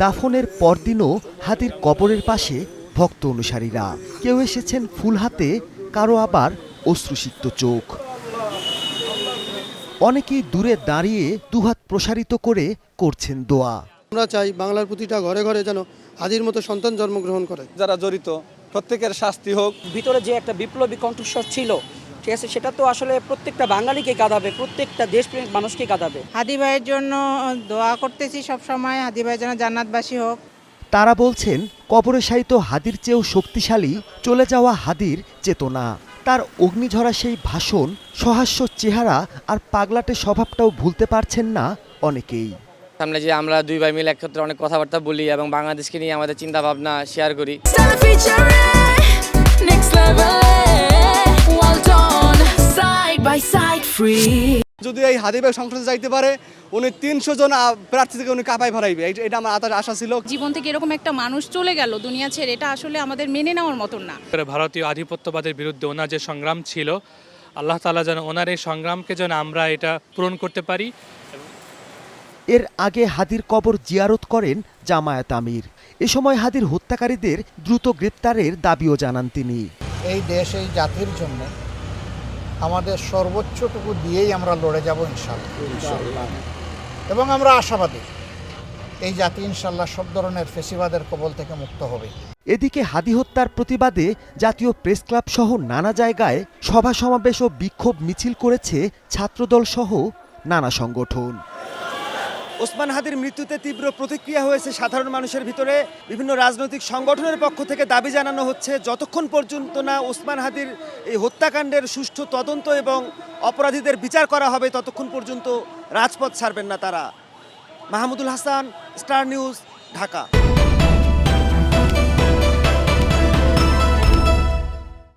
দাফনের পরদিনও হাদির কবরের পাশে ভক্ত অনুসারীরা। কেউ এসেছেন ফুল হাতে, কারো আবার অশ্রুসিক্ত চোখ। অনেকেই দূরে দাঁড়িয়ে দুহাত প্রসারিত করে করছেন দোয়া। আমরা চাই বাংলার প্রতিটা ঘরে ঘরে যেন হাদির মতো সন্তান জন্মগ্রহণ করে। যারা জড়িত প্রত্যেকের শাস্তি হোক। ভিতরে যে একটা বিপ্লবী কণ্ঠস্বর ছিল, ঠিক আছে, সেটা তো আসলে প্রত্যেকটা বাঙালিকে কাঁদাবে, প্রত্যেকটা দেশপ্রেমিক মানুষকে কাঁদাবে। হাদি ভাইয়ের জন্য দোয়া করতেছি সব সময়, হাদি ভাই যেন জান্নাতবাসী হোক। তারা বলছেন কবরে শায়িত হাদির চেয়েও শক্তিশালী চলে যাওয়া হাদির চেতনা। তার অগ্নিঝরা সেই ভাষণ, সহাস্য চেহারা আর পাগলাটে স্বভাবটাও ভুলতে পারছেন না অনেকেই। সামনে যে আমরা দুই ভাই মিলে একত্রে অনেক কথাবার্তা বলি এবং বাংলাদেশকে নিয়ে আমাদের চিন্তা ভাবনা শেয়ার করি। যদি এই হাদি ভাই সংসদে যাইতে পারে, উনি 300 জন প্রার্থী থেকে উনি কাপাই ভরাইবে, এটা আমার আশা ছিল। জীবন থেকে এরকম একটা মানুষ চলে গেল দুনিয়া ছেড়ে, এটা আসলে আমাদের মেনে নেওয়ার মতন না। ভারতীয় আধিপত্যবাদের বিরুদ্ধে ওনার যে সংগ্রাম ছিল, আল্লাহ তাআলা যেন ওনার এই সংগ্রামকে যেন আমরা এটা পূরণ করতে পারি। এর আগে হাদির কবর জিয়ারত করেন জামায়াত আমির। এ সময় হাদির হত্যাকারীদের দ্রুত গ্রেপ্তারের দাবিও জানান তিনি। এই দেশ, এই জাতির জন্য আমাদের সর্বোচ্চটুকু দিয়েই আমরা লড়ে যাব ইনশাআল্লাহ। এবং আমরা আশাবাদী এই জাতি ইনশাআল্লাহ সব ধরনের ফেসিবাদের কবল থেকে মুক্ত হবে। এদিকে হাদি হত্যার প্রতিবাদে জাতীয় প্রেস ক্লাব সহ নানা জায়গায় সভা সমাবেশ ও বিক্ষোভ মিছিল করেছে ছাত্রদল সহ নানা সংগঠন। ওসমান হাদির মৃত্যুতে তীব্র প্রতিক্রিয়া হয়েছে সাধারণ মানুষের ভিতরে। বিভিন্ন রাজনৈতিক সংগঠনের পক্ষ থেকে দাবি জানানো হচ্ছে, যতক্ষণ পর্যন্ত না ওসমান হাদির এই হত্যাকাণ্ডের সুষ্ঠু তদন্ত এবং অপরাধীদের বিচার করা হবে, ততক্ষণ পর্যন্ত রাজপথ ছাড়বেন না তারা। Mahmudul Hasan, star news, Dhaka.